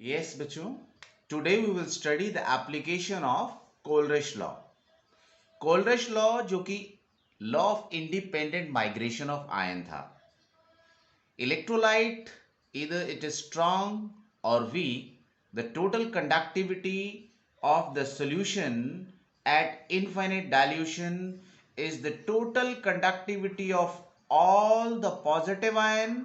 Yes, बच्चों, today we will study the application of Coleridge law. Coleridge law जो कि law of independent migration of ion था. Electrolyte, either it is strong or weak, the total conductivity of the solution at infinite dilution is the total conductivity of all the positive ion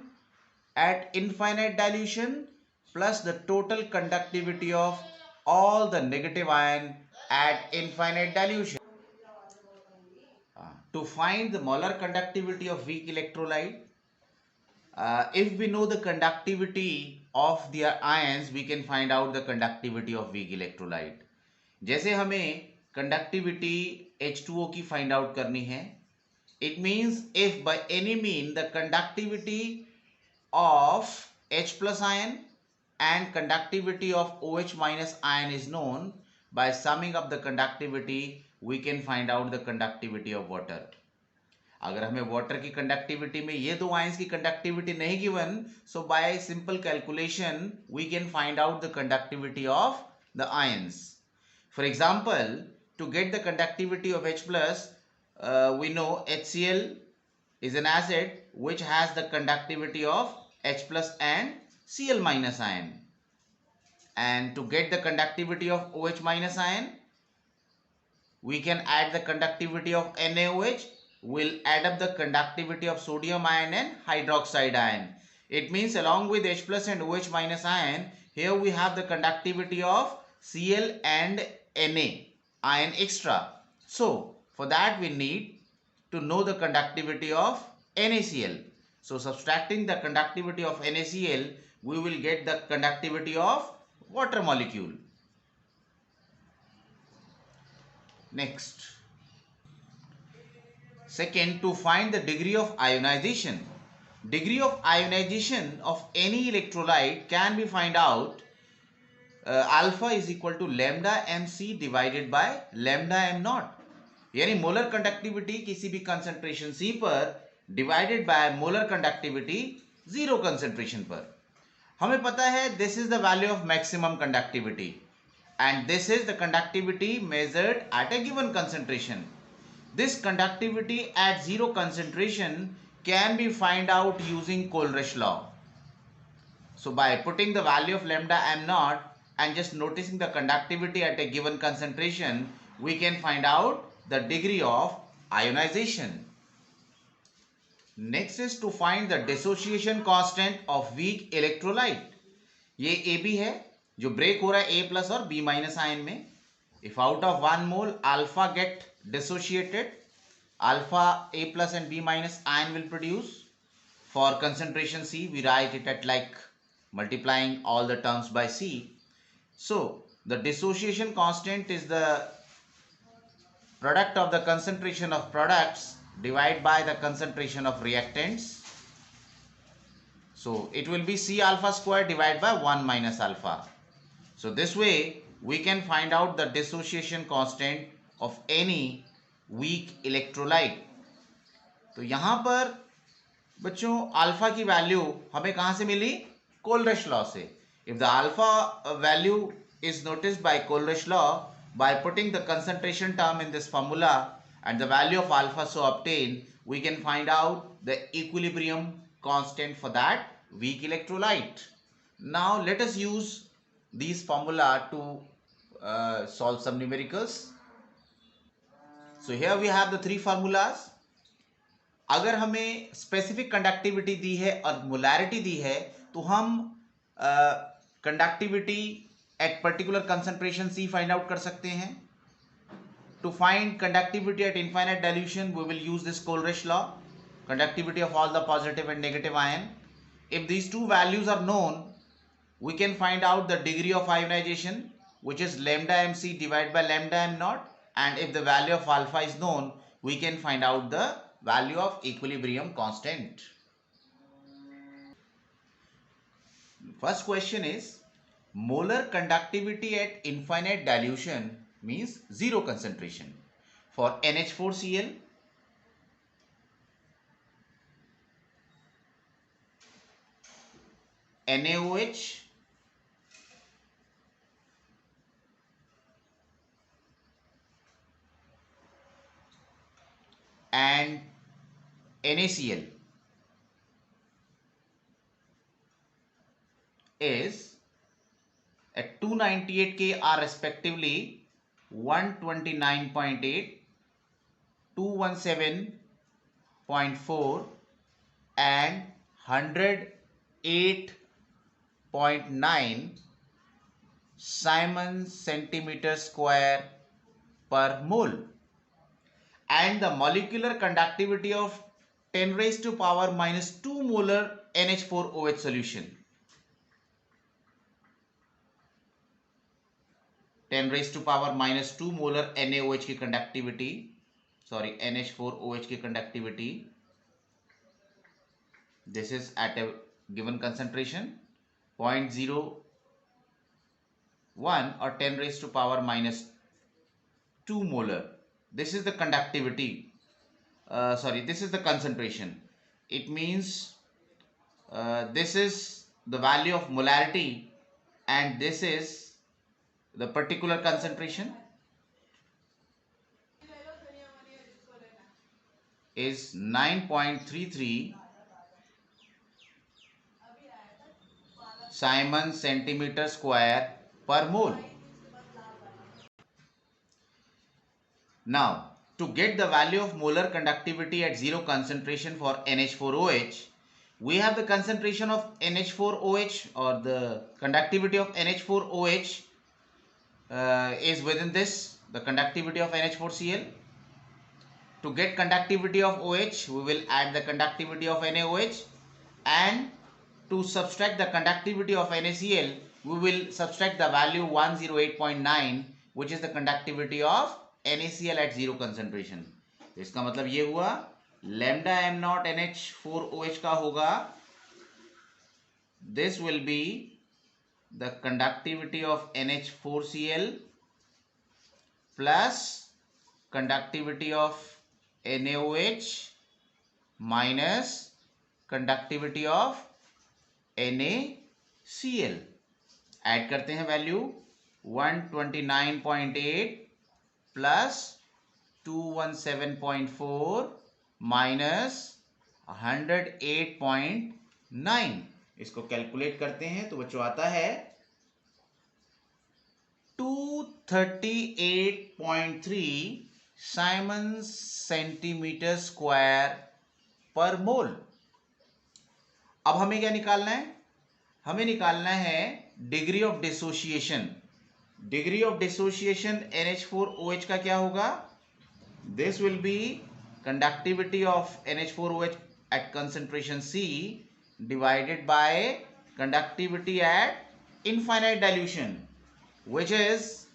at infinite dilution plus the total conductivity of all the negative ion at infinite dilution. To find the molar conductivity of weak electrolyte, if we know the conductivity of their ions, we can find out the conductivity of weak electrolyte. जैसे हमें conductivity H2O की find out करनी है, it means if by any mean the conductivity of H plus ion and conductivity of OH minus ion is known, by summing up the conductivity we can find out the conductivity of water. अगर हमें water की conductivity में ये दो ions की conductivity नहीं given, so by simple calculation we can find out the conductivity of the ions. For example, to get the conductivity of H plus, we know HCl is an acid which has the conductivity of H plus and Cl minus ion. And to get the conductivity of OH minus ion, we can add the conductivity of NaOH. We'll add up the conductivity of sodium ion and hydroxide ion. It means along with H plus and OH minus ion, here we have the conductivity of Cl and Na ion extra. So for that we need to know the conductivity of NaCl. So subtracting the conductivity of NaCl, we will get the conductivity of water molecule. Next. Second, to find the degree of ionization. Degree of ionization of any electrolyte can be find out alpha is equal to lambda mc divided by lambda m naught. यानी molar conductivity किसी भी concentration C पर divided by molar conductivity zero concentration पर. हमें पता है this is the value of maximum conductivity and this is the conductivity measured at a given concentration. This conductivity at zero concentration can be find out using Coleridge law. So by putting the value of lambda m naught and just noticing the conductivity at a given concentration, we can find out the degree of ionization. Next is to find the dissociation constant of weak electrolyte. ये AB है जो break हो रहा है A plus और B minus ion में. If out of 1 mole alpha get dissociated, alpha A plus and B minus ion will produce. For concentration C, we write it at like multiplying all the terms by C. So the dissociation constant is the product of the concentration of products divided by the concentration of reactants. So it will be C alpha square divided by 1 minus alpha. So this way we can find out the dissociation constant of any weak electrolyte. तो यहाँ पर बच्चों alpha की value हमें कहाँ से मिली? Coleridge law से. If the alpha value is noticed by Coleridge law, by putting the concentration term in this formula and the value of alpha so obtained, we can find out the equilibrium constant for that weak electrolyte. Now let us use these formula to solve some numericals. So here we have the three formulas. अगर हमें specific conductivity दी है और molarity दी है तो हम conductivity at particular concentration C find out कर सकते हैं. To find conductivity at infinite dilution we will use this Kohlrausch law, conductivity of all the positive and negative ion. If these two values are known, we can find out the degree of ionization, which is lambda mc divided by lambda m naught, and if the value of alpha is known, we can find out the value of equilibrium constant. First question is, molar conductivity at infinite dilution means zero concentration for NH4Cl, NaOH and NaCl is at 298 K are respectively 129.8, 217.4 and 108.9 Simon centimeter square per mole, and the molecular conductivity of 10 raised to power minus 2 molar NH4OH solution. 10 raised to power minus 2 molar NaOH की conductivity, sorry NH4OH की conductivity. This is at a given concentration 0.01 or 10 raised to power minus 2 molar. This is the conductivity. This is the concentration. It means this is the value of molarity and this is the particular concentration is 9.33 Simon centimeter square per mole. Now, to get the value of molar conductivity at zero concentration for NH4OH, we have the concentration of NH4OH or the conductivity of NH4OH is within this, the conductivity of NH4Cl. To get conductivity of OH, we will add the conductivity of NaOH, and to subtract the conductivity of NaCl, we will subtract the value 108.9, which is the conductivity of NaCl at zero concentration. तो इसका मतलब ये हुआ lambda m naught NH4OH का होगा, this will be the conductivity of NH4Cl plus conductivity of NaOH minus conductivity of NaCl. Add करते हैं value 129.8 plus 217.4 minus 108.9. इसको कैलकुलेट करते हैं तो बच्चों आता है 238.3 साइमन सेंटीमीटर स्क्वायर पर मोल. अब हमें क्या निकालना है? हमें निकालना है degree of dissociation. Degree of dissociation NH4OH का क्या होगा? This will be conductivity of NH4OH at concentration C divided by conductivity at infinite dilution, which is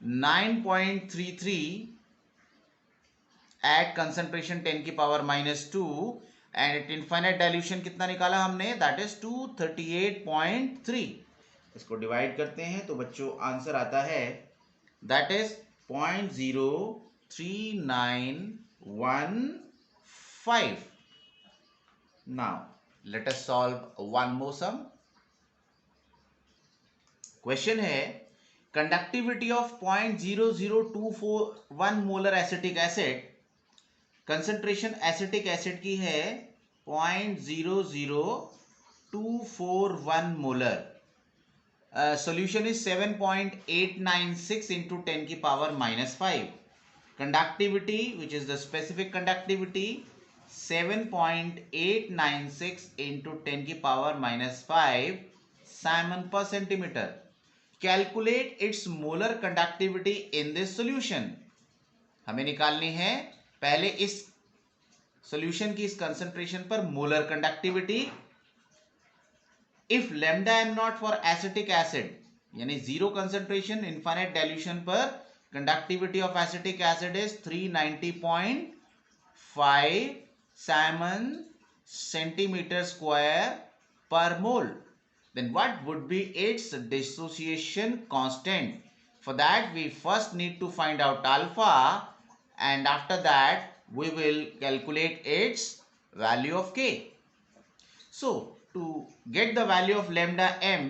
9.33 at concentration 10 की power minus 2, and at infinite dilution कितना निकाला हमने? that is 238.3. इसको divide करते हैं तो बच्चों आंसर आता है that is 0.03915. Now let us solve one more sum. Question है conductivity of 0.00241 molar acetic acid. Concentration acetic acid की है 0.00241 मोलर. सॉल्यूशन इज 7.896 into 10 की power minus 5. Conductivity which is the specific conductivity 7.896 into 10 की power minus 5 Simon पर centimetre. Calculate its molar conductivity in this solution. हमें निकालनी है पहले इस सॉल्यूशन की इस कंसंट्रेशन पर molar conductivity. If lambda M nought for acetic acid यानी जीरो कंसंट्रेशन इनफाइनाइट डाइल्यूशन पर conductivity of acetic acid is 390.5 siemens centimetre square पर mole. Then what would be its dissociation constant? For that we first need to find out alpha, and after that we will calculate its value of K. So to get the value of lambda m,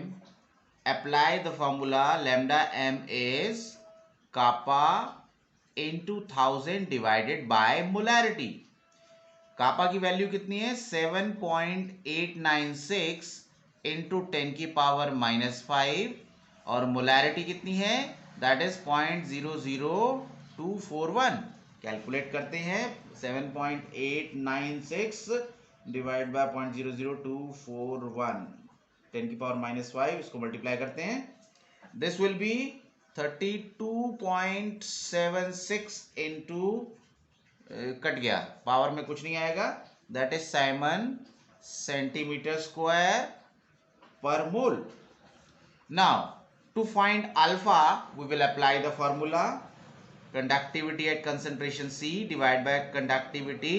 apply the formula lambda m is kappa into 1000 divided by molarity. Kappa की value कितनी है 7.896 into 10 की power -5 और molarity कितनी है that is 0.00241। Calculate करते हैं 7.896 divide by 0.00241 10 की पावर -5 इसको मल्टीप्लाई करते हैं this will be 32.76 into cut गया पावर में कुछ नहीं आएगा दैट इज 7 सेंटीमीटर स्क्वायर पर mole. Now to find alpha we will apply the formula conductivity at concentration C divided by conductivity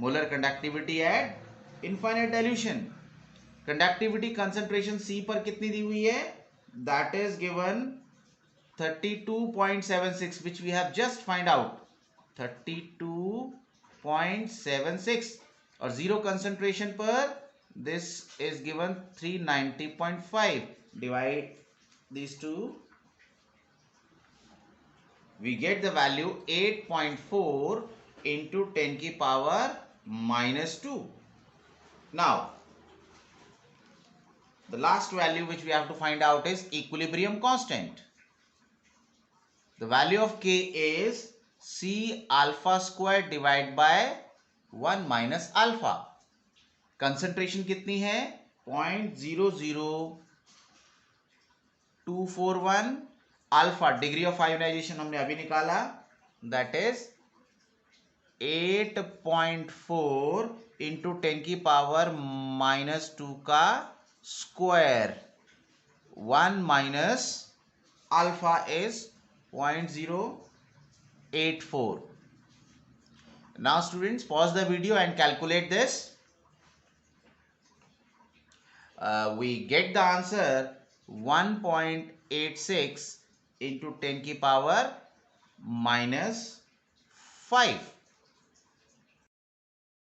molar conductivity at infinite dilution। conductivity concentration C पर कितनी दी हुई है that is given 32.76 which we have just find out 32.76 और zero concentration पर this is given 390.5 divide these two we get the value 8.4 into 10 की power -2। now the last value which we have to find out is equilibrium constant। the value of K is C alpha square divided by 1 minus alpha। concentration कितनी है 0.00241 alpha degree of ionisation हमने अभी निकाला that is 8.4 into 10 की power -2 का square 1 minus alpha is 0.084। Now students pause the video and calculate this. we get the answer 1.86 into 10 की power -5।